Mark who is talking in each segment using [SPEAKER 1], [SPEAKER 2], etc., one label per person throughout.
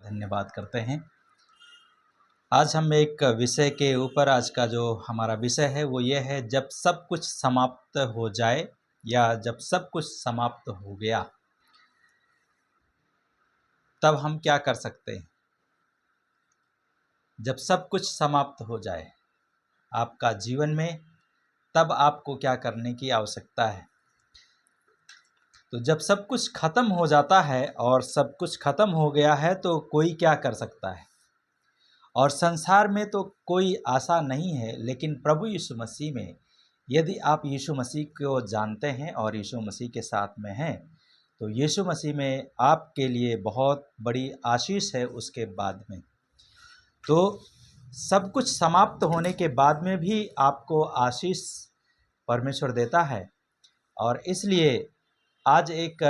[SPEAKER 1] धन्यवाद करते हैं। आज हम एक विषय के ऊपर, आज का जो हमारा विषय है वो ये है, जब सब कुछ समाप्त हो जाए या जब सब कुछ समाप्त हो गया तब हम क्या कर सकते हैं। जब सब कुछ समाप्त हो जाए आपका जीवन में, तब आपको क्या करने की आवश्यकता है। तो जब सब कुछ खत्म हो जाता है और सब कुछ खत्म हो गया है तो कोई क्या कर सकता है। और संसार में तो कोई आशा नहीं है, लेकिन प्रभु यीशु मसीह में यदि आप यीशु मसीह को जानते हैं और यीशु मसीह के साथ में हैं, तो यीशु मसीह में आपके लिए बहुत बड़ी आशीष है। उसके बाद में तो सब कुछ समाप्त होने के बाद में भी आपको आशीष परमेश्वर देता है। और इसलिए आज एक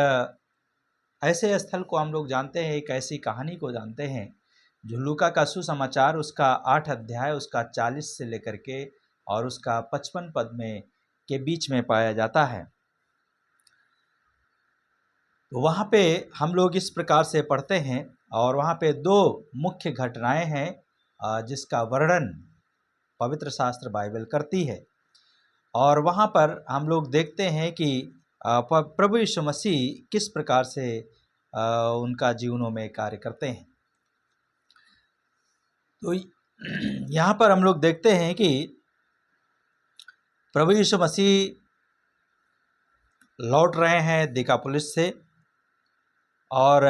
[SPEAKER 1] ऐसे स्थल को हम लोग जानते हैं, एक ऐसी कहानी को जानते हैं जो लूका का सुसमाचार उसका 8 अध्याय उसका 40 से लेकर के और उसका 55 पद में के बीच में पाया जाता है। तो वहाँ पे हम लोग इस प्रकार से पढ़ते हैं और वहाँ पे दो मुख्य घटनाएं हैं जिसका वर्णन पवित्र शास्त्र बाइबल करती है। और वहाँ पर हम लोग देखते हैं कि प्रभु यीशु मसीह किस प्रकार से उनका जीवनों में कार्य करते हैं। तो यहाँ पर हम लोग देखते हैं कि प्रभु यीशु मसीह लौट रहे हैं दिकापुलिस से और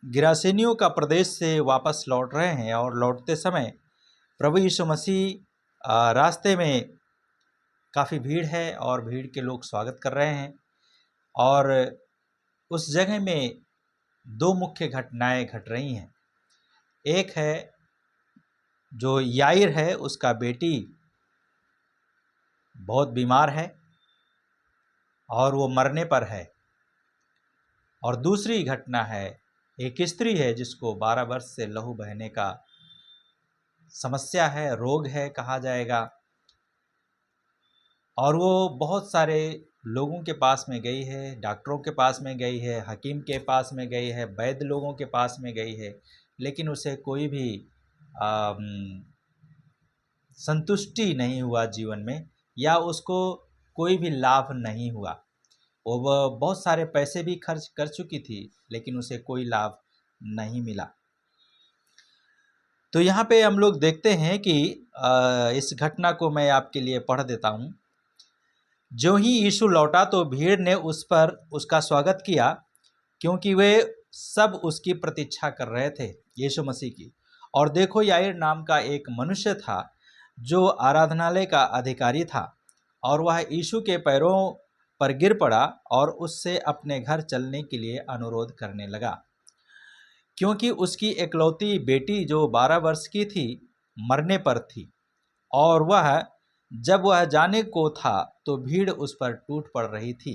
[SPEAKER 1] गिरासेनियों का प्रदेश से वापस लौट रहे हैं। और लौटते समय प्रभु यीशु मसीह रास्ते में काफ़ी भीड़ है और भीड़ के लोग स्वागत कर रहे हैं। और उस जगह में दो मुख्य घटनाएं घट रही हैं। एक है जो याईर है, उसका बेटी बहुत बीमार है और वो मरने पर है। और दूसरी घटना है, एक स्त्री है जिसको 12 वर्ष से लहू बहने का समस्या है, रोग है कहा जाएगा। और वो बहुत सारे लोगों के पास में गई है, डॉक्टरों के पास में गई है, हकीम के पास में गई है, वैद्य लोगों के पास में गई है, लेकिन उसे कोई भी संतुष्टि नहीं हुआ जीवन में, या उसको कोई भी लाभ नहीं हुआ। वह बहुत सारे पैसे भी खर्च कर चुकी थी, लेकिन उसे कोई लाभ नहीं मिला। तो यहाँ पे हम लोग देखते हैं कि इस घटना को मैं आपके लिए पढ़ देता हूँ। जो ही यीशु लौटा तो भीड़ ने उस पर उसका स्वागत किया, क्योंकि वे सब उसकी प्रतीक्षा कर रहे थे, यीशु मसीह की। और देखो, याईर नाम का एक मनुष्य था जो आराधनालय का अधिकारी था, और वह यीशु के पैरों पर गिर पड़ा और उससे अपने घर चलने के लिए अनुरोध करने लगा, क्योंकि उसकी एकलौती बेटी जो 12 वर्ष की थी मरने पर थी। और जब वह जाने को था तो भीड़ उस पर टूट पड़ रही थी।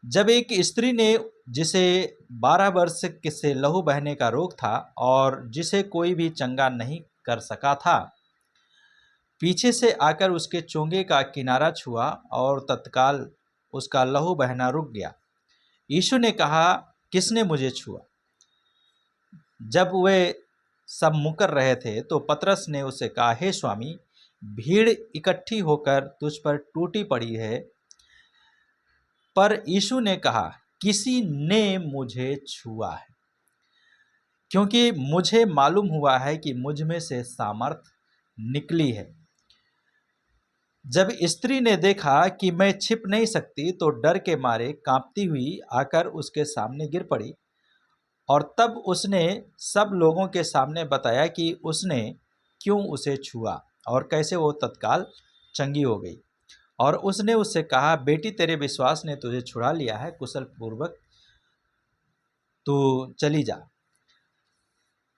[SPEAKER 1] जब एक स्त्री ने, जिसे 12 वर्ष से लहू बहने का रोग था और जिसे कोई भी चंगा नहीं कर सका था, पीछे से आकर उसके चोंगे का किनारा छुआ और तत्काल उसका लहू बहना रुक गया। यीशु ने कहा, किसने मुझे छुआ? जब वे सब मुकर रहे थे तो पतरस ने उसे कहा, हे स्वामी, भीड़ इकट्ठी होकर तुझ पर टूटी पड़ी है। पर यीशु ने कहा, किसी ने मुझे छुआ है, क्योंकि मुझे मालूम हुआ है कि मुझ में से सामर्थ निकली है। जब स्त्री ने देखा कि मैं छिप नहीं सकती तो डर के मारे कांपती हुई आकर उसके सामने गिर पड़ी। और तब उसने सब लोगों के सामने बताया कि उसने क्यों उसे छुआ और कैसे वो तत्काल चंगी हो गई। और उसने उससे कहा, बेटी, तेरे विश्वास ने तुझे छुड़ा लिया है, कुशल पूर्वक तू चली जा।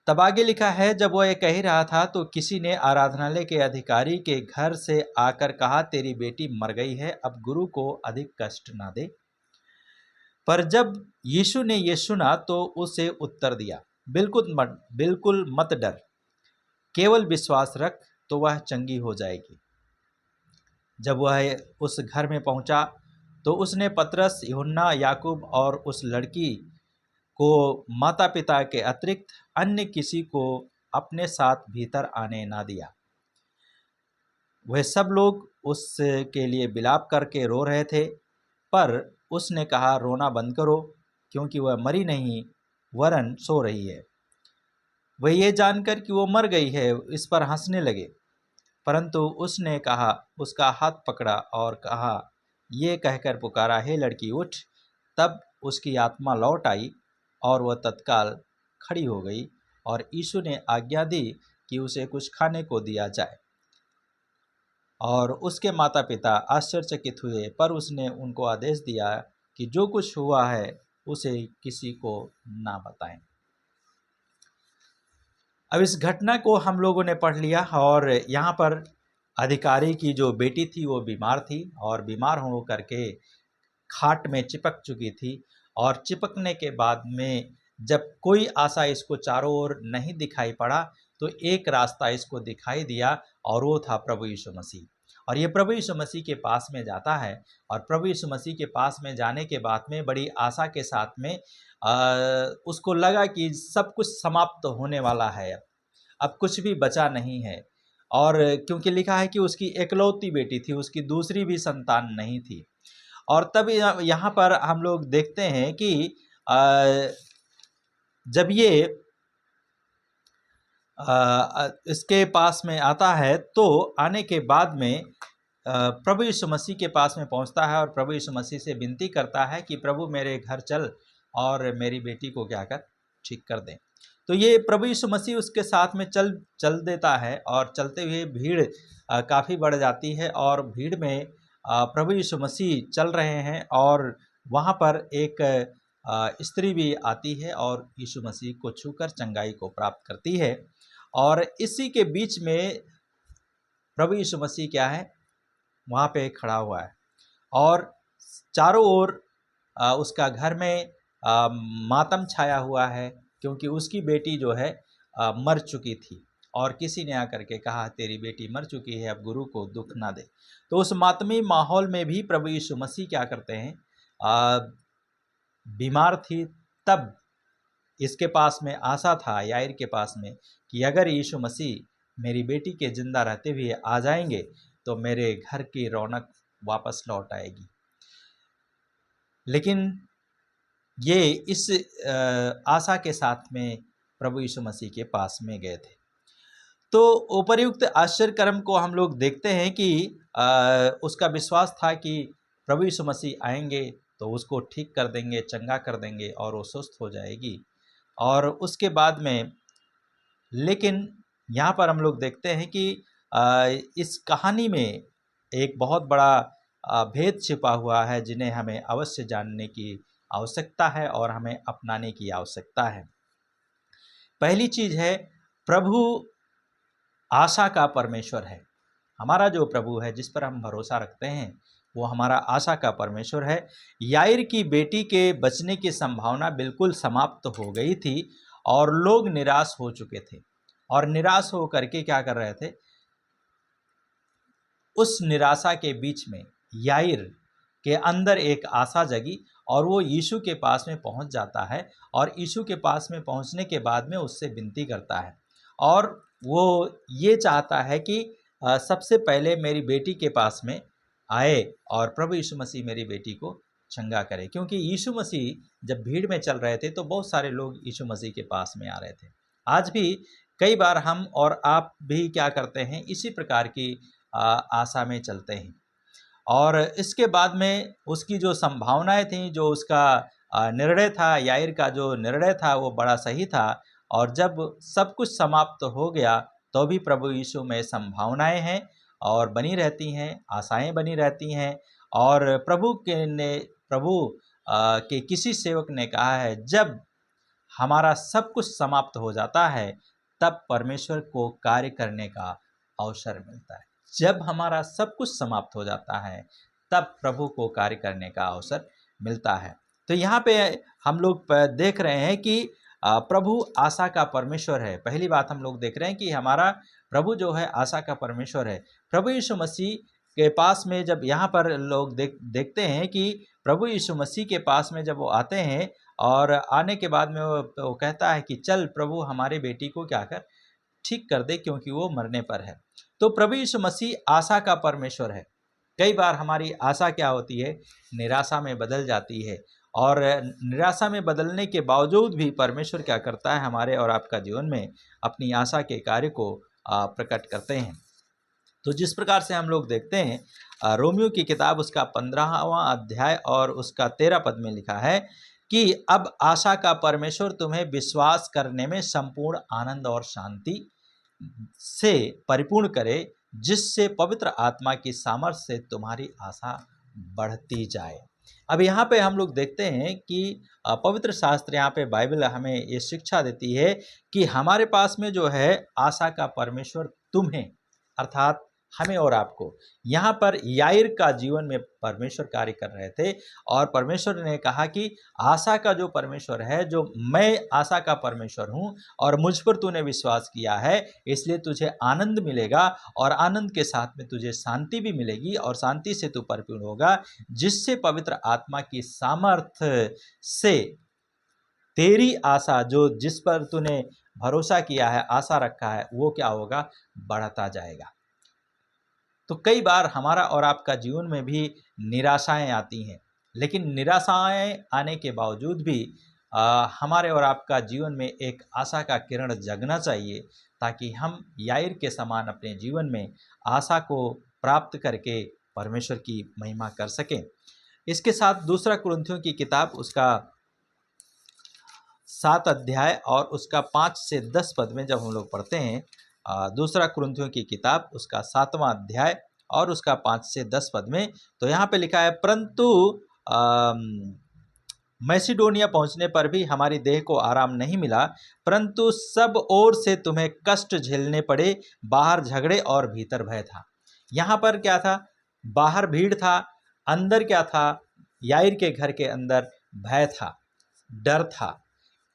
[SPEAKER 1] तब आगे लिखा है, जब वह कह ही रहा था तो किसी ने आराधनालय के अधिकारी के घर से आकर कहा, तेरी बेटी मर गई है, अब गुरु को अधिक कष्ट ना दे। पर जब यीशु ने ये सुना तो उसे उत्तर दिया, बिल्कुल मत डर, केवल विश्वास रख तो वह चंगी हो जाएगी। जब वह उस घर में पहुंचा तो उसने पतरस, यूहन्ना, याकूब और उस लड़की को माता पिता के अतिरिक्त अन्य किसी को अपने साथ भीतर आने ना दिया। वह सब लोग उसके लिए विलाप करके रो रहे थे, पर उसने कहा, रोना बंद करो, क्योंकि वह मरी नहीं वरन सो रही है। वह ये जानकर कि वो मर गई है इस पर हंसने लगे, परंतु उसने कहा, उसका हाथ पकड़ा और कहा, ये कहकर पुकारा, हे लड़की उठ। तब उसकी आत्मा लौट आई और वह तत्काल खड़ी हो गई, और यीशु ने आज्ञा दी कि उसे कुछ खाने को दिया जाए। और उसके माता पिता आश्चर्यचकित हुए, पर उसने उनको आदेश दिया कि जो कुछ हुआ है उसे किसी को ना बताएं। अब इस घटना को हम लोगों ने पढ़ लिया, और यहाँ पर अधिकारी की जो बेटी थी वो बीमार थी, और बीमार हो करके खाट में चिपक चुकी थी, और चिपकने के बाद में जब कोई आशा इसको चारों ओर नहीं दिखाई पड़ा, तो एक रास्ता इसको दिखाई दिया, और वो था प्रभु यीशु मसीह। और ये प्रभु यीशु मसीह के पास में जाता है, और प्रभु यीशु मसीह के पास में जाने के बाद में बड़ी आशा के साथ में उसको लगा कि सब कुछ समाप्त होने वाला है, अब कुछ भी बचा नहीं है। और क्योंकि लिखा है कि उसकी एकलौती बेटी थी, उसकी दूसरी भी संतान नहीं थी। और तब यहाँ पर हम लोग देखते हैं कि जब ये इसके पास में आता है, तो आने के बाद में प्रभु यीशु मसीह के पास में पहुंचता है, और प्रभु यीशु मसीह से विनती करता है कि प्रभु मेरे घर चल और मेरी बेटी को क्या कर, ठीक कर दें। तो ये प्रभु यीशु मसीह उसके साथ में चल देता है, और चलते हुए भीड़ काफ़ी बढ़ जाती है, और भीड़ में प्रभु यीशु मसीह चल रहे हैं, और वहाँ पर एक स्त्री भी आती है और यीशु मसीह को छूकर चंगाई को प्राप्त करती है। और इसी के बीच में प्रभु यीशु मसीह क्या है, वहाँ पे खड़ा हुआ है, और चारों ओर उसका घर में मातम छाया हुआ है, क्योंकि उसकी बेटी जो है मर चुकी थी, और किसी ने आकर के कहा, तेरी बेटी मर चुकी है, अब गुरु को दुख ना दे। तो उस मातमी माहौल में भी प्रभु यीशु मसीह क्या करते हैं, बीमार थी, तब इसके पास में आशा था, याईर के पास में, कि अगर यीशु मसीह मेरी बेटी के जिंदा रहते हुए आ जाएंगे तो मेरे घर की रौनक वापस लौट आएगी। लेकिन ये इस आशा के साथ में प्रभु यीशु मसीह के पास में गए थे। तो उपर्युक्त आश्चर्य कर्म को हम लोग देखते हैं कि उसका विश्वास था कि प्रभु यीशु मसीह आएंगे तो उसको ठीक कर देंगे, चंगा कर देंगे, और वो स्वस्थ हो जाएगी। और उसके बाद में, लेकिन यहाँ पर हम लोग देखते हैं कि इस कहानी में एक बहुत बड़ा भेद छिपा हुआ है, जिन्हें हमें अवश्य जानने की आवश्यकता है और हमें अपनाने की आवश्यकता है। पहली चीज़ है, प्रभु आशा का परमेश्वर है। हमारा जो प्रभु है, जिस पर हम भरोसा रखते हैं, वो हमारा आशा का परमेश्वर है। याईर की बेटी के बचने की संभावना बिल्कुल समाप्त हो गई थी, और लोग निराश हो चुके थे, और निराश हो करके क्या कर रहे थे, उस निराशा के बीच में याईर के अंदर एक आशा जगी, और वो यीशु के पास में पहुंच जाता है, और यीशु के पास में पहुंचने के बाद में उससे विनती करता है, और वो ये चाहता है कि सबसे पहले मेरी बेटी के पास में आए, और प्रभु यीशु मसीह मेरी बेटी को चंगा करे। क्योंकि यीशु मसीह जब भीड़ में चल रहे थे तो बहुत सारे लोग यीशु मसीह के पास में आ रहे थे। आज भी कई बार हम और आप भी क्या करते हैं, इसी प्रकार की आशा में चलते हैं। और इसके बाद में उसकी जो संभावनाएं थीं, जो उसका निर्णय था, याईर का जो निर्णय था, वो बड़ा सही था। और जब सब कुछ समाप्त हो गया, तो भी प्रभु यीशु में संभावनाएं हैं और बनी रहती हैं, आशाएं बनी रहती हैं। और प्रभु के किसी सेवक ने कहा है, जब हमारा सब कुछ समाप्त हो जाता है, तब परमेश्वर को कार्य करने का अवसर मिलता है। जब हमारा सब कुछ समाप्त हो जाता है, तब प्रभु को कार्य करने का अवसर मिलता है। तो यहाँ पे हम लोग देख रहे हैं कि प्रभु आशा का परमेश्वर है। पहली बात हम लोग देख रहे हैं कि हमारा प्रभु जो है आशा का परमेश्वर है। प्रभु यीशु मसीह के पास में जब यहाँ पर लोग देखते हैं कि प्रभु यीशु मसीह के पास में जब वो आते हैं और आने के बाद में वो कहता है कि चल प्रभु हमारे बेटी को क्या कर, ठीक कर दे क्योंकि वो मरने पर है। तो प्रभु यीशु मसीह आशा का परमेश्वर है। कई बार हमारी आशा क्या होती है, निराशा में बदल जाती है, और निराशा में बदलने के बावजूद भी परमेश्वर क्या करता है, हमारे और आपका जीवन में अपनी आशा के कार्य को प्रकट करते हैं। तो जिस प्रकार से हम लोग देखते हैं रोमियो की किताब उसका 15वां अध्याय और उसका 13 पद में लिखा है कि अब आशा का परमेश्वर तुम्हें विश्वास करने में संपूर्ण आनंद और शांति से परिपूर्ण करे, जिससे पवित्र आत्मा की सामर्थ्य से तुम्हारी आशा बढ़ती जाए। अब यहाँ पे हम लोग देखते हैं कि पवित्र शास्त्र, यहाँ पे बाइबल हमें ये शिक्षा देती है कि हमारे पास में जो है आशा का परमेश्वर तुम्हें, अर्थात हमें और आपको, यहाँ पर याईर का जीवन में परमेश्वर कार्य कर रहे थे और परमेश्वर ने कहा कि आशा का जो परमेश्वर है, जो मैं आशा का परमेश्वर हूँ और मुझ पर तूने विश्वास किया है, इसलिए तुझे आनंद मिलेगा और आनंद के साथ में तुझे शांति भी मिलेगी और शांति से तू परिपूर्ण होगा, जिससे पवित्र आत्मा की सामर्थ्य से तेरी आशा, जो जिस पर तूने भरोसा किया है, आशा रखा है, वो क्या होगा, बढ़ता जाएगा। तो कई बार हमारा और आपका जीवन में भी निराशाएं आती हैं, लेकिन निराशाएं आने के बावजूद भी हमारे और आपका जीवन में एक आशा का किरण जगना चाहिए, ताकि हम याईर के समान अपने जीवन में आशा को प्राप्त करके परमेश्वर की महिमा कर सकें। इसके साथ दूसरा कुरिन्थियों की किताब उसका 7 अध्याय और उसका 5 से 10 पद में जब हम लोग पढ़ते हैं, दूसरा कुरिन्थियों की किताब उसका 7वां अध्याय और उसका 5 से 10 पद में, तो यहाँ पे लिखा है, परंतु मैसिडोनिया पहुँचने पर भी हमारी देह को आराम नहीं मिला, परंतु सब ओर से तुम्हें कष्ट झेलने पड़े, बाहर झगड़े और भीतर भय था। यहाँ पर क्या था, बाहर भीड़ था, अंदर क्या था, याईर के घर के अंदर भय था, डर था।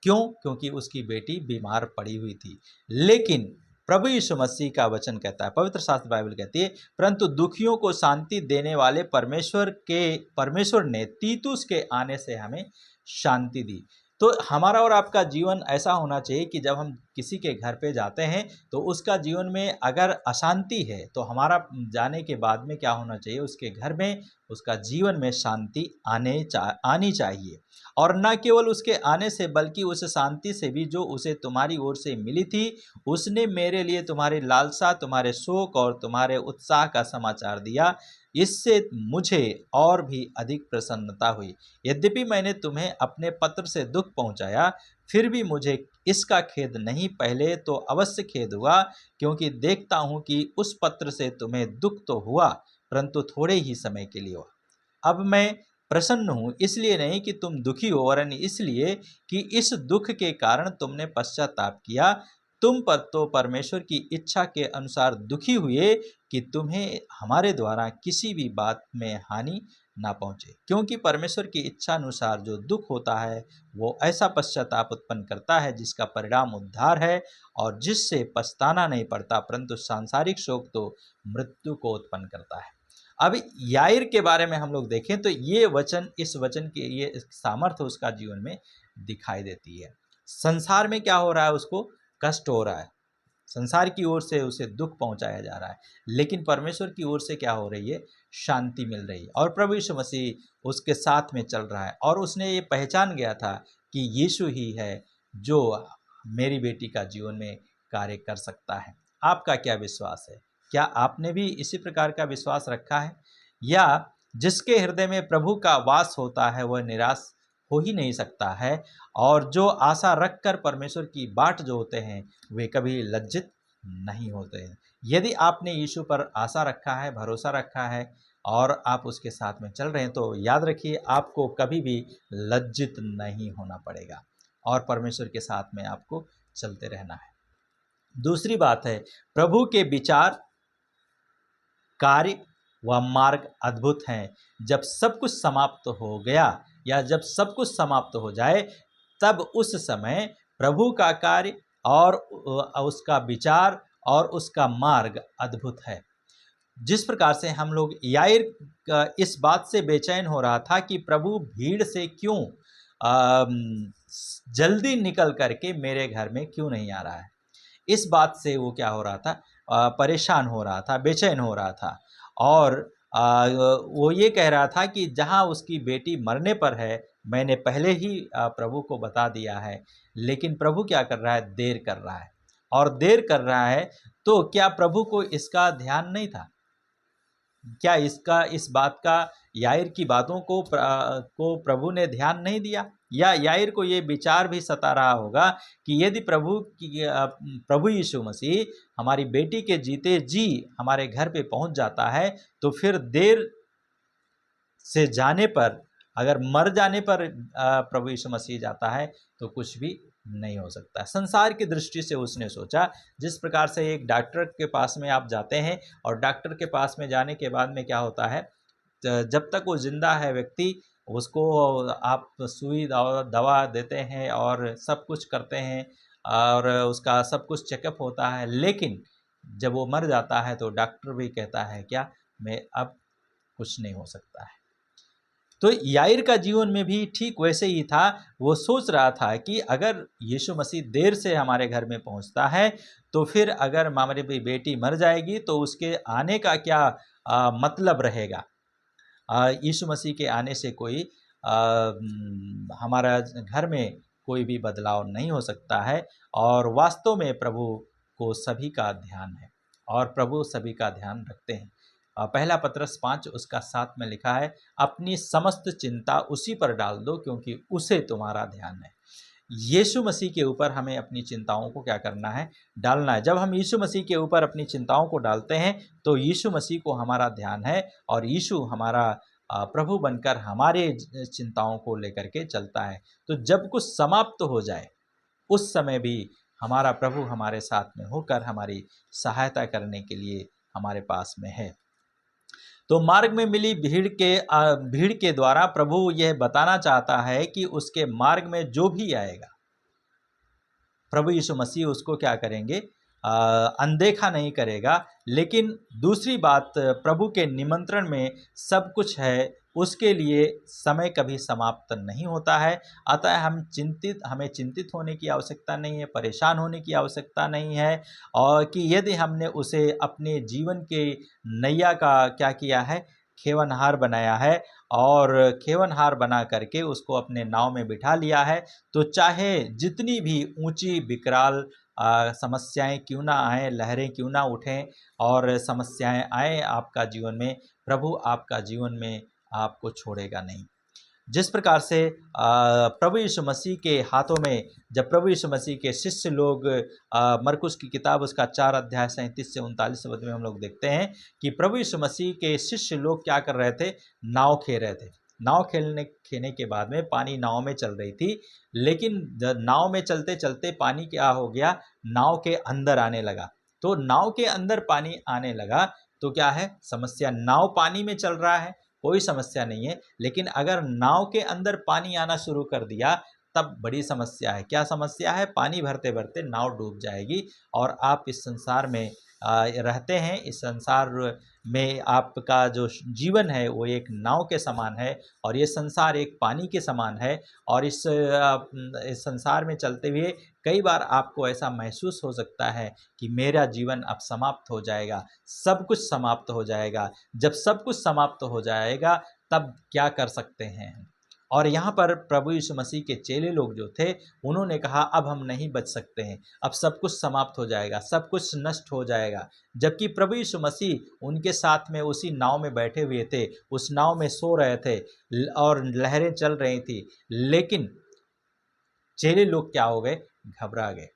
[SPEAKER 1] क्यों? क्योंकि उसकी बेटी बीमार पड़ी हुई थी। लेकिन प्रभु यीशु मसीह का वचन कहता है, पवित्र शास्त्र बाइबल कहती है, परंतु दुखियों को शांति देने वाले परमेश्वर ने तीतुस के आने से हमें शांति दी। तो हमारा और आपका जीवन ऐसा होना चाहिए कि जब हम किसी के घर पे जाते हैं तो उसका जीवन में अगर अशांति है, तो हमारा जाने के बाद में क्या होना चाहिए, उसके घर में, उसका जीवन में शांति आनी चाहिए। और न केवल उसके आने से, बल्कि उस शांति से भी जो उसे तुम्हारी ओर से मिली थी, उसने मेरे लिए तुम्हारी लालसा, तुम्हारे शोक और तुम्हारे उत्साह का समाचार दिया। इससे मुझे और भी अधिक प्रसन्नता हुई। यद्यपि मैंने तुम्हें अपने पत्र से दुख पहुंचाया, फिर भी मुझे इसका खेद नहीं, पहले तो अवश्य खेद हुआ, क्योंकि देखता हूं कि उस पत्र से तुम्हें दुख तो हुआ, परंतु थोड़े ही समय के लिए हुआ। अब मैं प्रसन्न हूँ, इसलिए नहीं कि तुम दुखी हो, वरन इसलिए कि इस दुख के कारण तुमने पश्चाताप किया। तुम पर तो परमेश्वर की इच्छा के अनुसार दुखी हुए कि तुम्हें हमारे द्वारा किसी भी बात में हानि ना पहुँचे, क्योंकि परमेश्वर की इच्छा अनुसार जो दुख होता है वो ऐसा पश्चाताप उत्पन्न करता है जिसका परिणाम उद्धार है, और जिससे पछताना नहीं पड़ता, परंतु सांसारिक शोक तो मृत्यु को उत्पन्न करता है। अब याईर के बारे में हम लोग देखें तो ये वचन, इस वचन की ये सामर्थ्य उसका जीवन में दिखाई देती है। संसार में क्या हो रहा है, उसको कष्ट हो रहा है, संसार की ओर से उसे दुख पहुंचाया जा रहा है, लेकिन परमेश्वर की ओर से क्या हो रही है, शांति मिल रही है, और प्रभु यीशु मसीह उसके साथ में चल रहा है, और उसने ये पहचान गया था कि यीशु ही है जो मेरी बेटी का जीवन में कार्य कर सकता है। आपका क्या विश्वास है? क्या आपने भी इसी प्रकार का विश्वास रखा है? या जिसके हृदय में प्रभु का वास होता है वह निराश हो ही नहीं सकता है, और जो आशा रखकर परमेश्वर की बाट जो होते हैं वे कभी लज्जित नहीं होते हैं। यदि आपने यीशु पर आशा रखा है, भरोसा रखा है और आप उसके साथ में चल रहे हैं, तो याद रखिए आपको कभी भी लज्जित नहीं होना पड़ेगा और परमेश्वर के साथ में आपको चलते रहना है। दूसरी बात है, प्रभु के विचार, कार्य व मार्ग अद्भुत हैं। जब सब कुछ समाप्त हो गया या जब सब कुछ समाप्त हो जाए, तब उस समय प्रभु का कार्य और उसका विचार और उसका मार्ग अद्भुत है। जिस प्रकार से हम लोग याईर इस बात से बेचैन हो रहा था कि प्रभु भीड़ से क्यों जल्दी निकल करके मेरे घर में क्यों नहीं आ रहा है, इस बात से वो क्या हो रहा था, परेशान हो रहा था, बेचैन हो रहा था। और वो ये कह रहा था कि जहाँ उसकी बेटी मरने पर है, मैंने पहले ही प्रभु को बता दिया है, लेकिन प्रभु क्या कर रहा है, देर कर रहा है। और देर कर रहा है तो क्या प्रभु को इसका ध्यान नहीं था? क्या इस बात का याईर की बातों को प्रभु ने ध्यान नहीं दिया? या याईर को ये विचार भी सता रहा होगा कि यदि प्रभु यीशु मसीह हमारी बेटी के जीते जी हमारे घर पे पहुंच जाता है, तो फिर देर से जाने पर, अगर मर जाने पर प्रभु यीशु मसीह जाता है तो कुछ भी नहीं हो सकता। संसार की दृष्टि से उसने सोचा, जिस प्रकार से एक डॉक्टर के पास में आप जाते हैं और डॉक्टर के पास में जाने के बाद में क्या होता है, जब तक वो जिंदा है व्यक्ति, उसको आप सुई दवा देते हैं और सब कुछ करते हैं और उसका सब कुछ चेकअप होता है, लेकिन जब वो मर जाता है तो डॉक्टर भी कहता है क्या, मैं अब कुछ नहीं हो सकता है। तो याईर का जीवन में भी ठीक वैसे ही था। वो सोच रहा था कि अगर यीशु मसीह देर से हमारे घर में पहुंचता है तो फिर अगर हमारी बेटी मर जाएगी तो उसके आने का क्या मतलब रहेगा। यीशु मसीह के आने से कोई हमारा घर में कोई भी बदलाव नहीं हो सकता है। और वास्तव में प्रभु को सभी का ध्यान है और प्रभु सभी का ध्यान रखते हैं। पहला पत्रस 5 उसका 7 में लिखा है, अपनी समस्त चिंता उसी पर डाल दो क्योंकि उसे तुम्हारा ध्यान है। यीशु मसीह के ऊपर हमें अपनी चिंताओं को क्या करना है, डालना है। जब हम यीशु मसीह के ऊपर अपनी चिंताओं को डालते हैं तो यीशु मसीह को हमारा ध्यान है और यीशु हमारा प्रभु बनकर हमारे चिंताओं को लेकर के चलता है। तो जब कुछ समाप्त हो जाए उस समय भी हमारा प्रभु हमारे साथ में होकर हमारी सहायता करने के लिए हमारे पास में है। तो मार्ग में मिली भीड़ के द्वारा प्रभु यह बताना चाहता है कि उसके मार्ग में जो भी आएगा, प्रभु यीशु मसीह उसको क्या करेंगे, अनदेखा नहीं करेगा। लेकिन दूसरी बात, प्रभु के निमंत्रण में सब कुछ है, उसके लिए समय कभी समाप्त नहीं होता है। अतः हमें चिंतित होने की आवश्यकता नहीं है, परेशान होने की आवश्यकता नहीं है। और कि यदि हमने उसे अपने जीवन के नैया का क्या किया है, खेवनहार बनाया है और खेवनहार बना करके उसको अपने नाव में बिठा लिया है, तो चाहे जितनी भी ऊंची विकराल समस्याएं क्यों ना आए, लहरें क्यों ना उठें और समस्याएं आए आपका जीवन में, प्रभु आपका जीवन में आपको छोड़ेगा नहीं। जिस प्रकार से प्रभु यीशु मसीह के हाथों में, जब प्रभु यीशु मसीह के शिष्य लोग, मरकुस की किताब उसका 4 अध्याय 37 से 39 पद में हम लोग देखते हैं कि प्रभु यीशु मसीह के शिष्य लोग क्या कर रहे थे, नाव खे रहे थे। नाव खेने के बाद में पानी नाव में चल रही थी, लेकिन नाव में चलते चलते पानी क्या हो गया, नाव के अंदर आने लगा। तो नाव के अंदर पानी आने लगा तो क्या है समस्या, नाव पानी में चल रहा है, कोई समस्या नहीं है, लेकिन अगर नाव के अंदर पानी आना शुरू कर दिया तब बड़ी समस्या है। क्या समस्या है, पानी भरते भरते नाव डूब जाएगी और आप इस संसार में रहते हैं। इस संसार में आपका जो जीवन है वो एक नाव के समान है और ये संसार एक पानी के समान है। और इस संसार में चलते हुए कई बार आपको ऐसा महसूस हो सकता है कि मेरा जीवन अब समाप्त हो जाएगा, सब कुछ समाप्त हो जाएगा। जब सब कुछ समाप्त हो जाएगा तब क्या कर सकते हैं। और यहाँ पर प्रभु यीशु मसीह के चेले लोग जो थे उन्होंने कहा अब हम नहीं बच सकते हैं, अब सब कुछ समाप्त हो जाएगा, सब कुछ नष्ट हो जाएगा। जबकि प्रभु यीशु मसीह उनके साथ में उसी नाव में बैठे हुए थे, उस नाव में सो रहे थे और लहरें चल रही थी, लेकिन चेले लोग क्या हो गए, घबरा गए।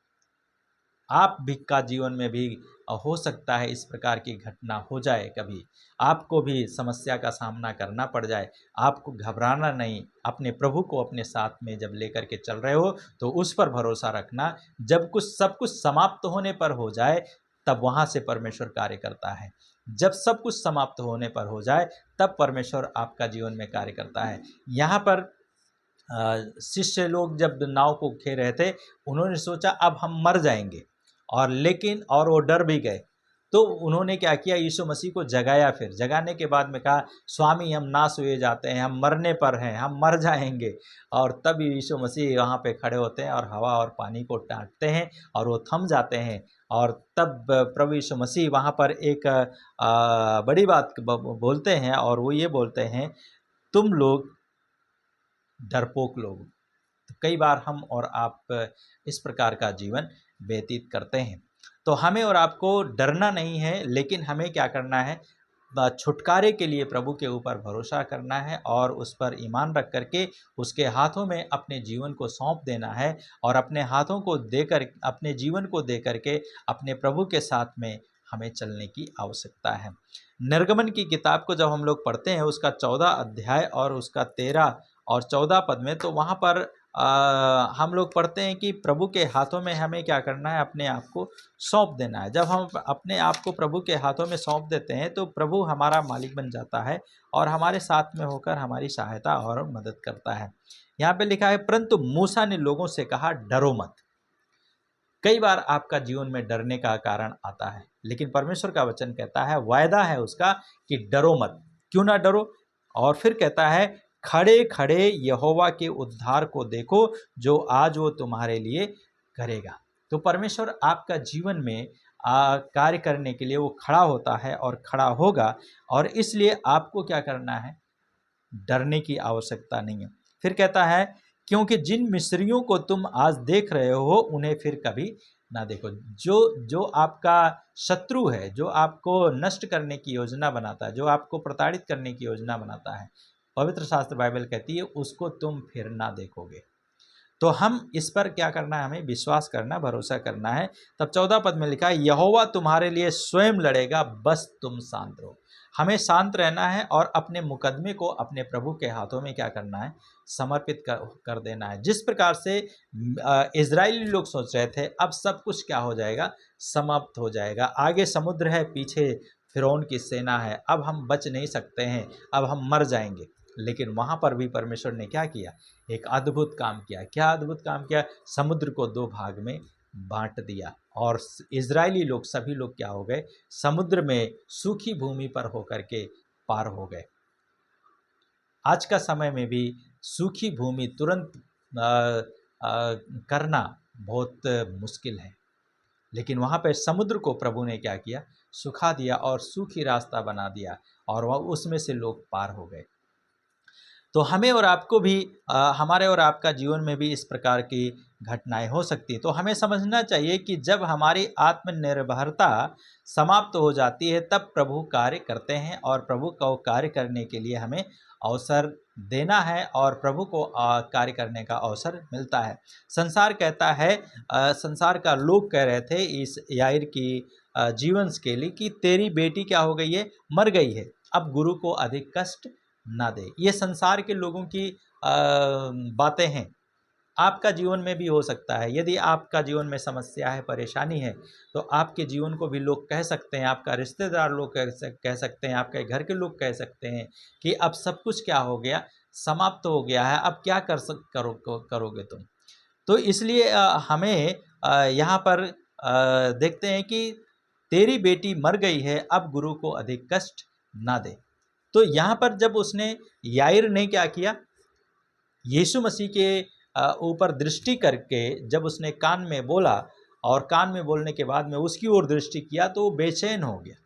[SPEAKER 1] आप भी का जीवन में भी हो सकता है इस प्रकार की घटना हो जाए, कभी आपको भी समस्या का सामना करना पड़ जाए। आपको घबराना नहीं, अपने प्रभु को अपने साथ में जब लेकर के चल रहे हो तो उस पर भरोसा रखना। जब सब कुछ समाप्त होने पर हो जाए तब वहाँ से परमेश्वर कार्य करता है। जब सब कुछ समाप्त होने पर हो जाए तब परमेश्वर आपका जीवन में कार्य करता है। यहाँ पर शिष्य लोग जब नाव को खे रहे थे, उन्होंने सोचा अब हम मर जाएंगे, और वो डर भी गए। तो उन्होंने क्या किया, यीशु मसीह को जगाया। फिर जगाने के बाद में कहा, स्वामी हम नाश हुए जाते हैं, हम मरने पर हैं, हम मर जाएंगे। और तब यीशु मसीह वहाँ पे खड़े होते हैं और हवा और पानी को डांटते हैं और वो थम जाते हैं। और तब प्रभु यीशु मसीह वहाँ पर एक बड़ी बात बोलते हैं, और वो ये बोलते हैं, तुम लोग डरपोक लोग। तो कई बार हम और आप इस प्रकार का जीवन व्यतीत करते हैं। तो हमें और आपको डरना नहीं है, लेकिन हमें क्या करना है, छुटकारे के लिए प्रभु के ऊपर भरोसा करना है और उस पर ईमान रख करके उसके हाथों में अपने जीवन को सौंप देना है। और अपने हाथों को देकर, अपने जीवन को दे करके अपने प्रभु के साथ में हमें चलने की आवश्यकता है। निर्गमन की किताब को जब हम लोग पढ़ते हैं, उसका 14 अध्याय और उसका 13 और 14 पद में, तो वहाँ पर हम लोग पढ़ते हैं कि प्रभु के हाथों में हमें क्या करना है, अपने आप को सौंप देना है। जब हम अपने आप को प्रभु के हाथों में सौंप देते हैं तो प्रभु हमारा मालिक बन जाता है और हमारे साथ में होकर हमारी सहायता और मदद करता है। यहाँ पे लिखा है, परंतु मूसा ने लोगों से कहा, डरो मत। कई बार आपका जीवन में डरने का कारण आता है, लेकिन परमेश्वर का वचन कहता है, वायदा है उसका कि डरो मत। क्यों ना डरो? और फिर कहता है, खड़े खड़े यहोवा के उद्धार को देखो, जो आज वो तुम्हारे लिए करेगा। तो परमेश्वर आपका जीवन में कार्य करने के लिए वो खड़ा होता है और खड़ा होगा, और इसलिए आपको क्या करना है, डरने की आवश्यकता नहीं है। फिर कहता है, क्योंकि जिन मिस्रियों को तुम आज देख रहे हो उन्हें फिर कभी ना देखो। जो आपका शत्रु है, जो आपको नष्ट करने की योजना बनाता है, जो आपको प्रताड़ित करने की योजना बनाता है, पवित्र शास्त्र बाइबल कहती है उसको तुम फिर ना देखोगे। तो हम इस पर क्या करना है, हमें विश्वास करना, भरोसा करना है। तब 14 पद में लिखा है, यहोवा तुम्हारे लिए स्वयं लड़ेगा, बस तुम शांत रहो। हमें शांत रहना है और अपने मुकदमे को अपने प्रभु के हाथों में क्या करना है, समर्पित कर देना है। जिस प्रकार से इजरायली लोग सोच रहे थे, अब सब कुछ क्या हो जाएगा, समाप्त हो जाएगा, आगे समुद्र है, पीछे फिरौन की सेना है, अब हम बच नहीं सकते हैं, अब हम मर जाएंगे। लेकिन वहाँ पर भी परमेश्वर ने क्या किया, एक अद्भुत काम किया। क्या अद्भुत काम किया? समुद्र को 2 भाग में बांट दिया और इजरायली लोग, सभी लोग क्या हो गए, समुद्र में सूखी भूमि पर होकर के पार हो गए। आज का समय में भी सूखी भूमि तुरंत करना बहुत मुश्किल है, लेकिन वहाँ पर समुद्र को प्रभु ने क्या किया, सुखा दिया और सूखी रास्ता बना दिया, और वह उसमें से लोग पार हो गए। तो हमें और आपको भी हमारे और आपका जीवन में भी इस प्रकार की घटनाएं हो सकती हैं। तो हमें समझना चाहिए कि जब हमारी आत्मनिर्भरता समाप्त हो जाती है, तब प्रभु कार्य करते हैं, और प्रभु को कार्य करने के लिए हमें अवसर देना है, और प्रभु को कार्य करने का अवसर मिलता है। संसार कहता है, संसार का लोग कह रहे थे इस याईर की जीवन के लिए कि तेरी बेटी क्या हो गई है, मर गई है, अब गुरु को अधिक कष्ट ना दे। ये संसार के लोगों की बातें हैं। आपका जीवन में भी हो सकता है। यदि आपका जीवन में समस्या है, परेशानी है, तो आपके जीवन को भी लोग कह सकते हैं, आपका रिश्तेदार लोग कह सकते हैं, आपके घर के लोग कह सकते हैं कि अब सब कुछ क्या हो गया, समाप्त हो गया है, अब क्या करोगे तुम। तो इसलिए हमें यहाँ पर देखते हैं कि तेरी बेटी मर गई है, अब गुरु को अधिक कष्ट ना दे। तो यहाँ पर जब उसने, याईर ने क्या किया, यीशु मसीह के ऊपर दृष्टि करके जब उसने कान में बोला, और कान में बोलने के बाद में उसकी ओर दृष्टि किया, तो वो बेचैन हो गया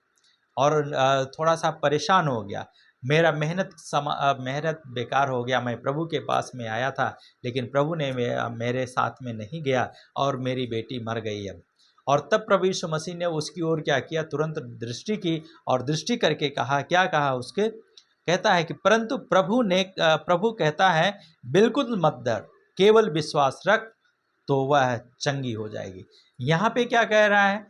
[SPEAKER 1] और थोड़ा सा परेशान हो गया। मेरा मेहनत बेकार हो गया। मैं प्रभु के पास में आया था, लेकिन प्रभु ने मेरे साथ में नहीं गया और मेरी बेटी मर गई अब। और तब प्रभु यीशु मसीह ने उसकी ओर क्या किया, तुरंत दृष्टि की, और दृष्टि करके कहा, क्या कहा उसके, कहता है कि परंतु प्रभु कहता है, बिल्कुल मत डर, केवल विश्वास रख, तो वह चंगी हो जाएगी। यहाँ पे क्या कह रहा है,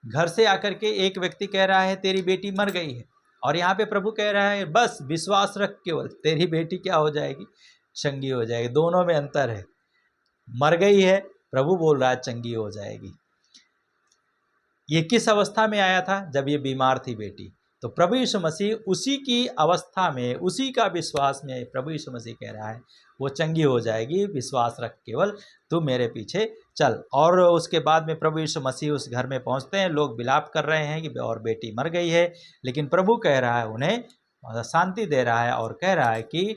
[SPEAKER 1] घर से आकर के एक व्यक्ति कह रहा है तेरी बेटी मर गई है, और यहाँ पे प्रभु कह रहा है बस विश्वास रख, केवल तेरी बेटी क्या हो जाएगी, चंगी हो जाएगी। दोनों में अंतर है। मर गई है, प्रभु बोल रहा है चंगी हो जाएगी। ये किस अवस्था में आया था, जब ये बीमार थी बेटी। तो प्रभु यीशु मसीह उसी की अवस्था में, उसी का विश्वास में प्रभु यीशु मसीह कह रहा है वो चंगी हो जाएगी, विश्वास रख, केवल तू मेरे पीछे चल। और उसके बाद में प्रभु यीशु मसीह उस घर में पहुंचते हैं। लोग विलाप कर रहे हैं कि और बेटी मर गई है, लेकिन प्रभु कह रहा है, उन्हें शांति दे रहा है और कह रहा है कि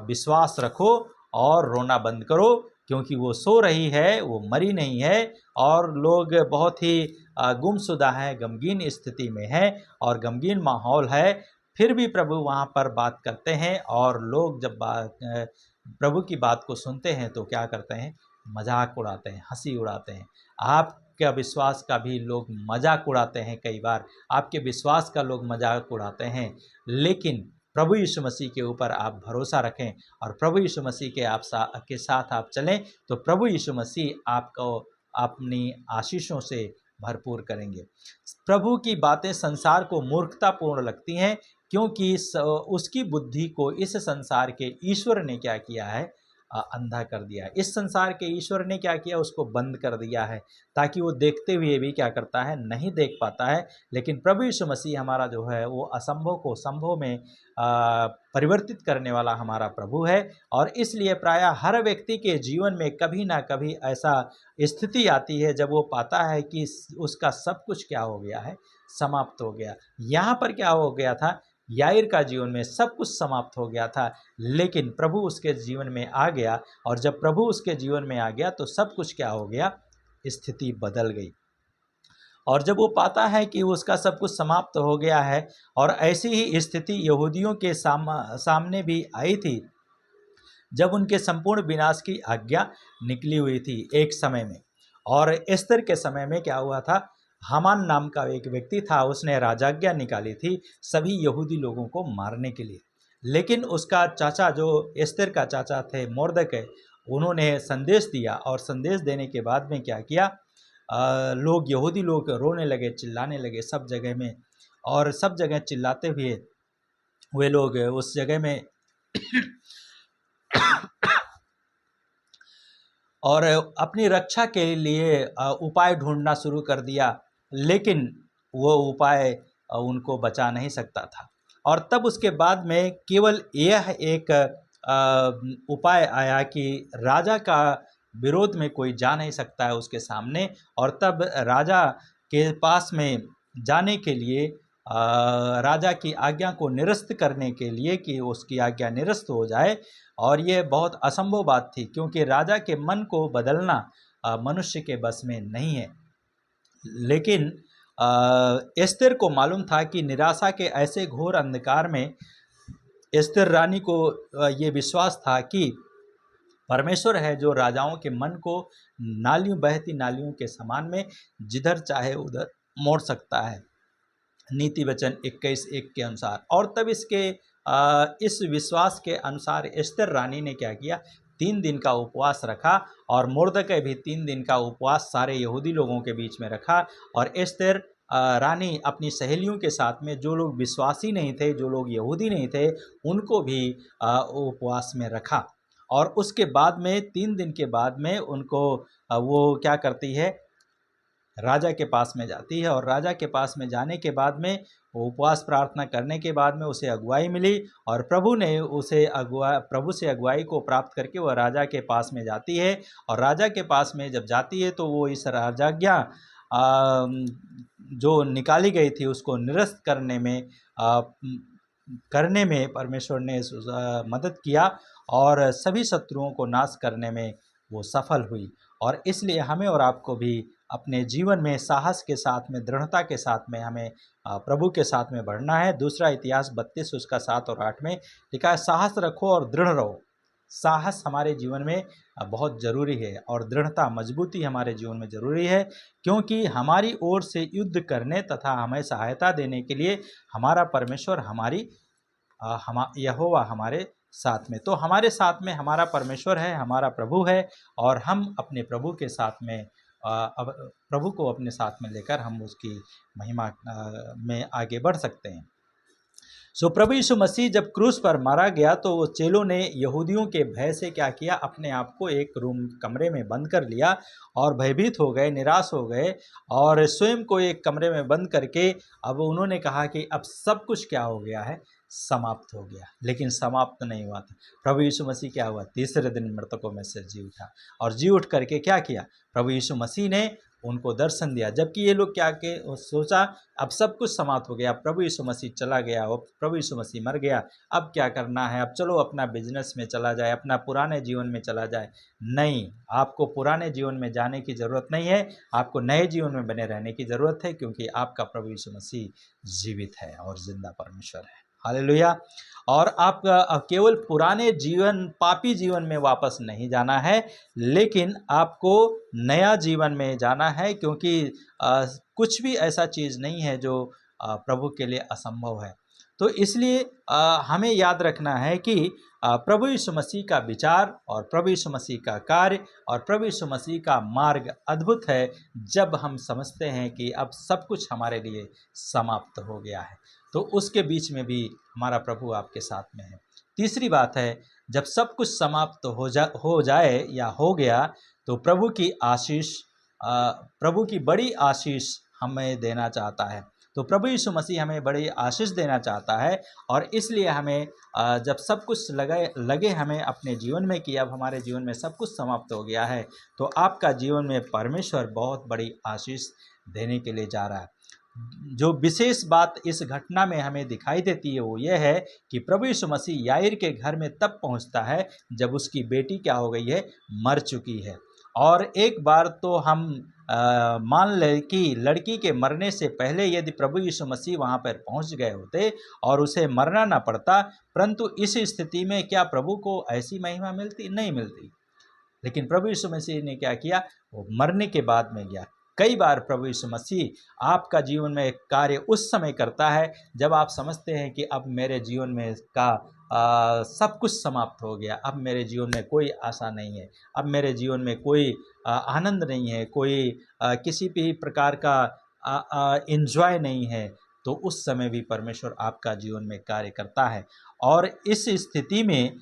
[SPEAKER 1] विश्वास रखो और रोना बंद करो, क्योंकि वो सो रही है, वो मरी नहीं है। और लोग बहुत ही गुमशुदा हैं, गमगीन स्थिति में है और गमगीन माहौल है। फिर भी प्रभु वहाँ पर बात करते हैं, और लोग जब प्रभु की बात को सुनते हैं तो क्या करते हैं, मजाक उड़ाते हैं, हंसी उड़ाते हैं। आपका विश्वास का भी लोग मजाक उड़ाते हैं, कई बार आपके विश्वास का लोग मजाक उड़ाते हैं, लेकिन प्रभु यीशु मसीह के ऊपर आप भरोसा रखें और प्रभु यीशु मसीह के साथ आप चलें, तो प्रभु यीशु मसीह आपको अपनी आशीषों से भरपूर करेंगे। प्रभु की बातें संसार को मूर्खतापूर्ण लगती हैं, क्योंकि उसकी बुद्धि को इस संसार के ईश्वर ने क्या किया है, अंधा कर दिया है। इस संसार के ईश्वर ने क्या किया, उसको बंद कर दिया है, ताकि वो देखते हुए भी क्या करता है, नहीं देख पाता है। लेकिन प्रभु यीशु मसीह हमारा जो है वो असंभव को संभव में परिवर्तित करने वाला हमारा प्रभु है। और इसलिए प्रायः हर व्यक्ति के जीवन में कभी ना कभी ऐसा स्थिति आती है जब वो पाता है कि उसका सब कुछ क्या हो गया है, समाप्त हो गया। यहाँ पर क्या हो गया था, याईर का जीवन में सब कुछ समाप्त हो गया था, लेकिन प्रभु उसके जीवन में आ गया, और जब प्रभु उसके जीवन में आ गया तो सब कुछ क्या हो गया, स्थिति बदल गई। और जब वो पाता है कि उसका सब कुछ समाप्त हो गया है, और ऐसी ही स्थिति यहूदियों के सामने भी आई थी, जब उनके संपूर्ण विनाश की आज्ञा निकली हुई थी एक समय में। और एस्तर के समय में क्या हुआ था, हामान नाम का एक व्यक्ति था, उसने राजाज्ञा निकाली थी सभी यहूदी लोगों को मारने के लिए। लेकिन उसका चाचा, जो एस्तर का चाचा थे, मोर्दकै, उन्होंने संदेश दिया, और संदेश देने के बाद में क्या किया, लोग, यहूदी लोग रोने लगे, चिल्लाने लगे सब जगह में, और सब जगह चिल्लाते हुए वे लोग उस जगह में और अपनी रक्षा के लिए उपाय ढूंढना शुरू कर दिया, लेकिन वो उपाय उनको बचा नहीं सकता था। और तब उसके बाद में केवल यह एक उपाय आया कि राजा का विरोध में कोई जा नहीं सकता है उसके सामने, और तब राजा के पास में जाने के लिए, राजा की आज्ञा को निरस्त करने के लिए, कि उसकी आज्ञा निरस्त हो जाए, और ये बहुत असंभव बात थी, क्योंकि राजा के मन को बदलना मनुष्य के बस में नहीं है। लेकिन एस्तेर को मालूम था कि निराशा के ऐसे घोर अंधकार में एस्तेर रानी को ये विश्वास था कि परमेश्वर है जो राजाओं के मन को नालियों, बहती नालियों के समान में जिधर चाहे उधर मोड़ सकता है, नीति वचन 21:1 के अनुसार। और तब इस विश्वास के अनुसार एस्तेर रानी ने क्या किया, 3 दिन का उपवास रखा, और मोर्दकै भी 3 दिन का उपवास सारे यहूदी लोगों के बीच में रखा। और एस्तेर रानी अपनी सहेलियों के साथ में, जो लोग विश्वासी नहीं थे, जो लोग यहूदी नहीं थे, उनको भी उपवास में रखा। और उसके बाद में 3 दिन के बाद में उनको वो क्या करती है, राजा के पास में जाती है, और राजा के पास में जाने के बाद में उपवास प्रार्थना करने के बाद में उसे अगुवाई मिली, और प्रभु से अगुवाई को प्राप्त करके वह राजा के पास में जाती है। और राजा के पास में जब जाती है तो वो इस राजाज्ञा जो निकाली गई थी उसको निरस्त करने में परमेश्वर ने मदद किया, और सभी शत्रुओं को नाश करने में वो सफल हुई। और इसलिए हमें और आपको भी अपने जीवन में साहस के साथ में, दृढ़ता के साथ में हमें प्रभु के साथ में बढ़ना है। दूसरा इतिहास 32 उसका 7 और 8 में लिखा है, साहस रखो और दृढ़ रहो। साहस हमारे जीवन में बहुत ज़रूरी है, और दृढ़ता, मजबूती हमारे जीवन में ज़रूरी है, क्योंकि हमारी ओर से युद्ध करने तथा हमें सहायता देने के लिए हमारा परमेश्वर, यहोवा हमारे साथ में। तो हमारे साथ में हमारा परमेश्वर है, हमारा प्रभु है, और हम अपने प्रभु के साथ में अब प्रभु को अपने साथ में लेकर हम उसकी महिमा में आगे बढ़ सकते हैं। प्रभु यीशु मसीह जब क्रूस पर मारा गया तो वो चेलों ने यहूदियों के भय से क्या किया, अपने आप को एक कमरे में बंद कर लिया, और भयभीत हो गए, निराश हो गए, और स्वयं को एक कमरे में बंद करके अब उन्होंने कहा कि अब सब कुछ क्या हो गया है, समाप्त हो गया, लेकिन समाप्त नहीं हुआ था। प्रभु यीशु मसीह क्या हुआ, तीसरे दिन मृतकों में से जी उठा, और जी उठ करके क्या किया, प्रभु यीशु मसीह ने उनको दर्शन दिया। जबकि ये लोग क्या के सोचा, अब सब कुछ समाप्त हो गया, प्रभु यीशु मसीह चला गया, और प्रभु यीशु मसीह मर गया, अब क्या करना है, अब चलो अपना बिजनेस में चला जाए, अपना पुराने जीवन में चला जाए। नहीं, आपको पुराने जीवन में जाने की ज़रूरत नहीं है, आपको नए जीवन में बने रहने की ज़रूरत है, क्योंकि आपका प्रभु यीशु मसीह जीवित है और जिंदा परमेश्वर है। हालेलुया। और आप केवल पुराने जीवन, पापी जीवन में वापस नहीं जाना है, लेकिन आपको नया जीवन में जाना है, क्योंकि कुछ भी ऐसा चीज़ नहीं है जो प्रभु के लिए असंभव है। तो इसलिए हमें याद रखना है कि प्रभु यीशु मसीह का विचार और प्रभु यीशु मसीह का कार्य और प्रभु यीशु मसीह का मार्ग अद्भुत है, जब हम समझते हैं कि अब सब कुछ हमारे लिए समाप्त हो गया है, तो उसके बीच में भी हमारा प्रभु आपके साथ में है। तीसरी बात है, जब सब कुछ समाप्त हो जाए या हो गया, तो प्रभु की आशीष, प्रभु की बड़ी आशीष हमें देना चाहता है। तो प्रभु यीशु मसीह हमें बड़ी आशीष देना चाहता है, और इसलिए हमें जब सब कुछ लगे हमें अपने जीवन में कि अब हमारे जीवन में सब कुछ समाप्त हो गया है, तो आपका जीवन में परमेश्वर बहुत बड़ी आशीष देने के लिए जा रहा है। जो विशेष बात इस घटना में हमें दिखाई देती है वो ये है कि प्रभु यीशु मसीह याईर के घर में तब पहुंचता है जब उसकी बेटी क्या हो गई है, मर चुकी है। और एक बार तो हम मान लें कि लड़की के मरने से पहले यदि प्रभु यीशु मसीह वहां पर पहुंच गए होते और उसे मरना ना पड़ता, परंतु इस स्थिति में क्या प्रभु को ऐसी महिमा मिलती? नहीं मिलती। लेकिन प्रभु यीशु मसीह ने क्या किया, वो मरने के बाद में गया। कई बार प्रभु यीशु मसीह आपका जीवन में एक कार्य उस समय करता है जब आप समझते हैं कि अब मेरे जीवन में का सब कुछ समाप्त हो गया, अब मेरे जीवन में कोई आशा नहीं है, अब मेरे जीवन में कोई आनंद नहीं है, कोई किसी भी प्रकार का एंजॉय नहीं है। तो उस समय भी परमेश्वर आपका जीवन में कार्य करता है, और इस स्थिति में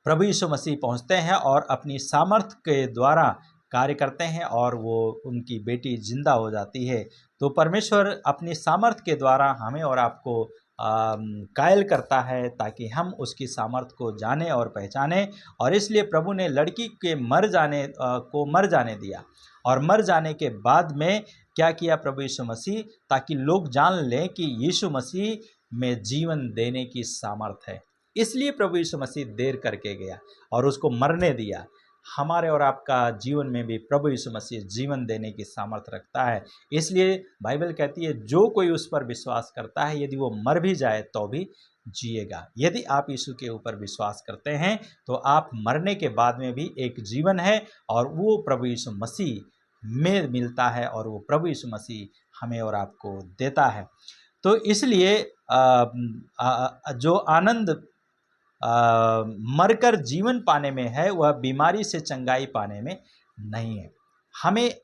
[SPEAKER 1] प्रभु यीशु मसीह पहुंचते हैं और अपनी सामर्थ के द्वारा कार्य करते हैं, और वो उनकी बेटी जिंदा हो जाती है। तो परमेश्वर अपनी सामर्थ के द्वारा हमें और आपको कायल करता है, ताकि हम उसकी सामर्थ को जाने और पहचाने। और इसलिए प्रभु ने लड़की के मर जाने दिया, और मर जाने के बाद में क्या किया प्रभु यीशु मसीह, ताकि लोग जान लें कि यीशु मसीह में जीवन देने की सामर्थ है। इसलिए प्रभु यीशु मसीह देर करके गया और उसको मरने दिया। हमारे और आपका जीवन में भी प्रभु यीशु मसीह जीवन देने की सामर्थ्य रखता है। इसलिए बाइबल कहती है, जो कोई उस पर विश्वास करता है, यदि वो मर भी जाए तो भी जिएगा। यदि आप यीशु के ऊपर विश्वास करते हैं तो आप मरने के बाद में भी एक जीवन है, और वो प्रभु यीशु मसीह में मिलता है, और वो प्रभु यीशु मसीह हमें और आपको देता है। तो इसलिए जो आनंद मरकर जीवन पाने में है, वह बीमारी से चंगाई पाने में नहीं है। हमें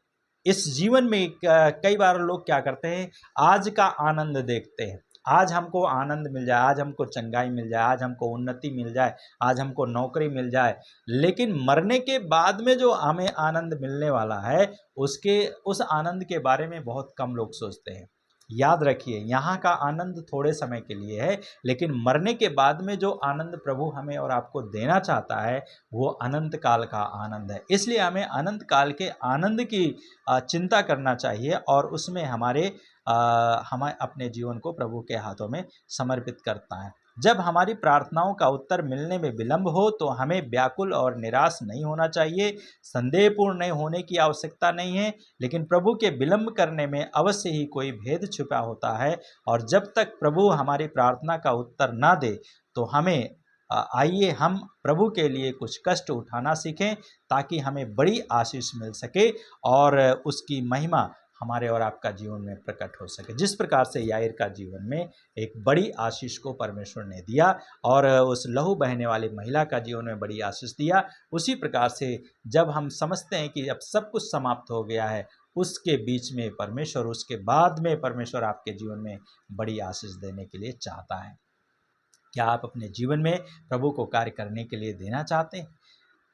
[SPEAKER 1] इस जीवन में कई बार लोग क्या करते हैं, आज का आनंद देखते हैं, आज हमको आनंद मिल जाए, आज हमको चंगाई मिल जाए, आज हमको उन्नति मिल जाए, आज हमको नौकरी मिल जाए। लेकिन मरने के बाद में जो हमें आनंद मिलने वाला है, उस आनंद के बारे में बहुत कम लोग सोचते हैं। याद रखिए, यहाँ का आनंद थोड़े समय के लिए है, लेकिन मरने के बाद में जो आनंद प्रभु हमें और आपको देना चाहता है, वो अनंत काल का आनंद है। इसलिए हमें अनंत काल के आनंद की चिंता करना चाहिए, और उसमें हमें अपने जीवन को प्रभु के हाथों में समर्पित करता है। जब हमारी प्रार्थनाओं का उत्तर मिलने में विलंब हो तो हमें व्याकुल और निराश नहीं होना चाहिए, संदेहपूर्ण नहीं होने की आवश्यकता नहीं है, लेकिन प्रभु के विलंब करने में अवश्य ही कोई भेद छुपा होता है। और जब तक प्रभु हमारी प्रार्थना का उत्तर ना दे, तो हमें आइए हम प्रभु के लिए कुछ कष्ट उठाना सीखें, ताकि हमें बड़ी आशीष मिल सके और उसकी महिमा हमारे और आपका जीवन में प्रकट हो सके। जिस प्रकार से याईर का जीवन में एक बड़ी आशीष को परमेश्वर ने दिया, और उस लहू बहने वाली महिला का जीवन में बड़ी आशीष दिया, उसी प्रकार से जब हम समझते हैं कि अब सब कुछ समाप्त हो गया है, उसके बीच में परमेश्वर, उसके बाद में परमेश्वर आपके जीवन में बड़ी आशीष देने के लिए चाहता है। क्या आप अपने जीवन में प्रभु को कार्य करने के लिए देना चाहते हैं?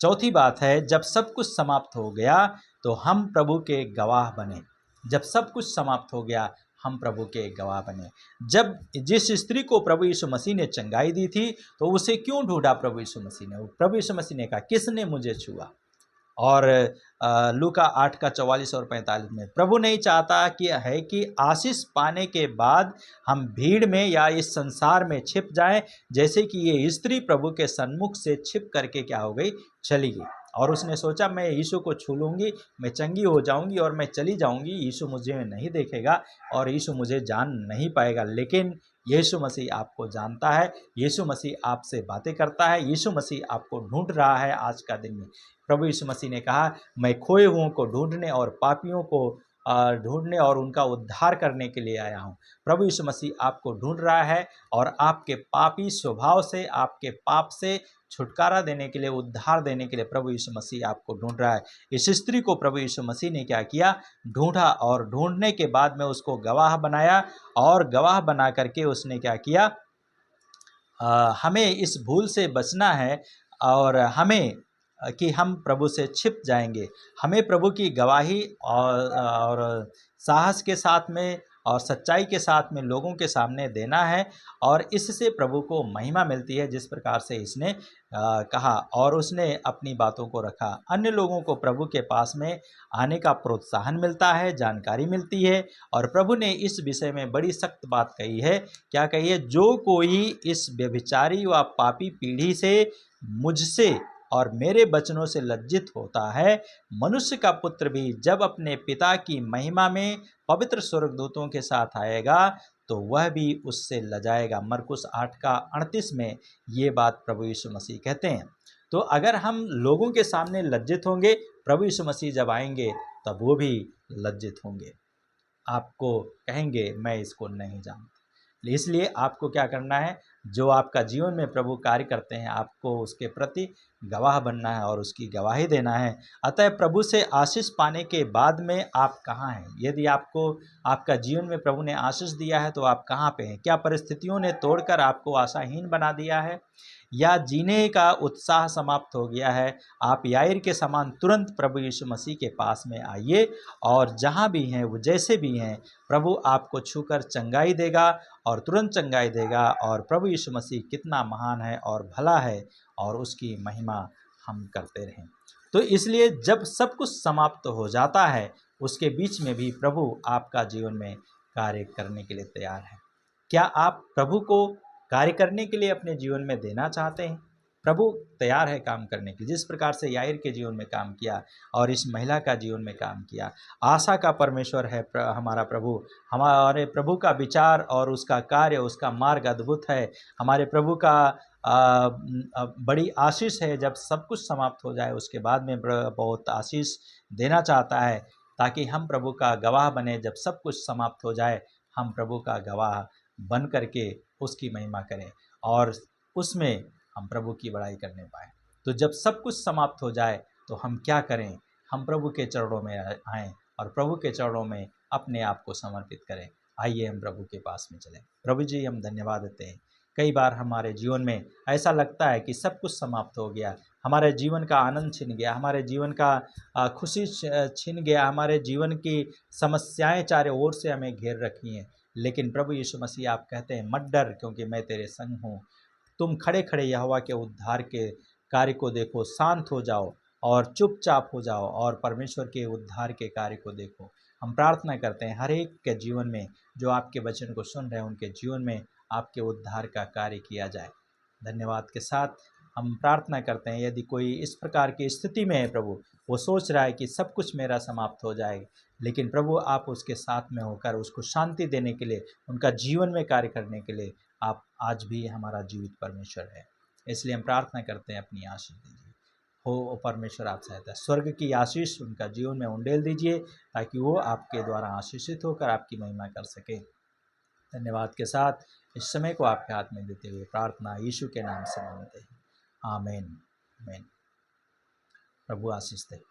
[SPEAKER 1] चौथी बात है, जब सब कुछ समाप्त हो गया तो हम प्रभु के गवाह बने। जब सब कुछ समाप्त हो गया, हम प्रभु के गवाह बने। जब जिस स्त्री को प्रभु यीशु मसीह ने चंगाई दी थी तो उसे क्यों ढूंढा प्रभु यीशु मसीह ने? प्रभु यीशु मसीह ने कहा, किसने मुझे छुआ? और लूका 8 का 44 और 45 में प्रभु नहीं चाहता कि आशीष पाने के बाद हम भीड़ में या इस संसार में छिप जाएं, जैसे कि ये स्त्री प्रभु के सन्मुख से छिप करके क्या हो गई, चली गई। और उसने सोचा मैं यीशु को छू लूँगी, मैं चंगी हो जाऊंगी और मैं चली जाऊंगी, यीशु मुझे नहीं देखेगा और यीशु मुझे जान नहीं पाएगा। लेकिन यीशु मसीह आपको जानता है, यीशु मसीह आपसे बातें करता है, यीशु मसीह आपको ढूंढ रहा है आज का दिन में। प्रभु यीशु मसीह ने कहा, मैं खोए हुओं को ढूंढने और पापियों को ढूंढने और उनका उद्धार करने के लिए आया हूँ। प्रभु यीशु मसीह आपको ढूंढ रहा है और आपके पापी स्वभाव से, आपके पाप से छुटकारा देने के लिए, उद्धार देने के लिए प्रभु यीशु मसीह आपको ढूंढ रहा है। इस स्त्री को प्रभु यीशु मसीह ने क्या किया, ढूंढा और ढूंढने के बाद में उसको गवाह बनाया और गवाह बना करके उसने क्या किया, हमें इस भूल से बचना है और हमें कि हम प्रभु से छिप जाएंगे। हमें प्रभु की गवाही और साहस के साथ में और सच्चाई के साथ में लोगों के सामने देना है और इससे प्रभु को महिमा मिलती है, जिस प्रकार से इसने कहा और उसने अपनी बातों को रखा। अन्य लोगों को प्रभु के पास में आने का प्रोत्साहन मिलता है, जानकारी मिलती है और प्रभु ने इस विषय में बड़ी सख्त बात कही है। क्या कही है? जो कोई इस व्यभिचारी व पापी पीढ़ी से मुझसे और मेरे वचनों से लज्जित होता है, मनुष्य का पुत्र भी जब अपने पिता की महिमा में पवित्र स्वर्गदूतों के साथ आएगा तो वह भी उससे लजाएगा। मरकुस 8 का 38 में ये बात प्रभु यीशु मसीह कहते हैं। तो अगर हम लोगों के सामने लज्जित होंगे, प्रभु यीशु मसीह जब आएंगे तब वो भी लज्जित होंगे, आपको कहेंगे मैं इसको नहीं जानता। इसलिए आपको क्या करना है, जो आपका जीवन में प्रभु कार्य करते हैं, आपको उसके प्रति गवाह बनना है और उसकी गवाही देना है। अतः प्रभु से आशीष पाने के बाद में आप कहाँ हैं? यदि आपको आपका जीवन में प्रभु ने आशीष दिया है तो आप कहाँ पे हैं? क्या परिस्थितियों ने तोड़कर आपको आशाहीन बना दिया है या जीने का उत्साह समाप्त हो गया है? आप याईर के समान तुरंत प्रभु यीशु मसीह के पास में आइए और जहाँ भी हैं, वो जैसे भी हैं, प्रभु आपको छूकर चंगाई देगा और तुरंत चंगाई देगा। और प्रभु यीशु मसीह कितना महान है और भला है और उसकी महिमा हम करते रहें। तो इसलिए जब सब कुछ समाप्त हो जाता है, उसके बीच में भी प्रभु आपका जीवन में कार्य करने के लिए तैयार है। क्या आप प्रभु को कार्य करने के लिए अपने जीवन में देना चाहते हैं? प्रभु तैयार है काम करने के, जिस प्रकार से याईर के जीवन में काम किया और इस महिला का जीवन में काम किया। आशा का परमेश्वर है हमारा प्रभु। हमारे प्रभु का विचार और उसका कार्य, उसका मार्ग अद्भुत है। हमारे प्रभु का बड़ी आशीष है। जब सब कुछ समाप्त हो जाए उसके बाद में बहुत आशीष देना चाहता है ताकि हम प्रभु का गवाह बने। जब सब कुछ समाप्त हो जाए, हम प्रभु का गवाह बन करके उसकी महिमा करें और उसमें हम प्रभु की बड़ाई करने पाए। तो जब सब कुछ समाप्त हो जाए तो हम क्या करें? हम प्रभु के चरणों में आएँ और प्रभु के चरणों में अपने आप को समर्पित करें। आइए हम प्रभु के पास में चलें। प्रभु जी, हम धन्यवाद देते हैं। कई बार हमारे जीवन में ऐसा लगता है कि सब कुछ समाप्त हो गया, हमारे जीवन का आनंद छिन गया, हमारे जीवन का खुशी छिन गया, हमारे जीवन की समस्याएं चारों ओर से हमें घेर रखी हैं। लेकिन प्रभु यीशु मसीह आप कहते हैं, मत डर क्योंकि मैं तेरे संग हूँ। तुम खड़े खड़े यहोवा के उद्धार के कार्य को देखो, शांत हो जाओ और चुपचाप हो जाओ और परमेश्वर के उद्धार के कार्य को देखो। हम प्रार्थना करते हैं हर एक के जीवन में, जो आपके वचन को सुन रहे हैं, उनके जीवन में आपके उद्धार का कार्य किया जाए। धन्यवाद के साथ हम प्रार्थना करते हैं, यदि कोई इस प्रकार की स्थिति में है प्रभु, वो सोच रहा है कि सब कुछ मेरा समाप्त हो जाएगा, लेकिन प्रभु आप उसके साथ में होकर उसको शांति देने के लिए, उनका जीवन में कार्य करने के लिए आप आज भी हमारा जीवित परमेश्वर है। इसलिए हम प्रार्थना करते हैं, अपनी आशीष दीजिए। हो परमेश्वर आप सहायता, स्वर्ग की आशीष उनका जीवन में उंडेल दीजिए ताकि वो आपके द्वारा आशीषित होकर आपकी महिमा कर सके। धन्यवाद के साथ इस समय को आपके हाथ में देते हुए प्रार्थना यीशु के नाम से मांगते हैं, आमीन। आमीन। प्रभु आशीष दे।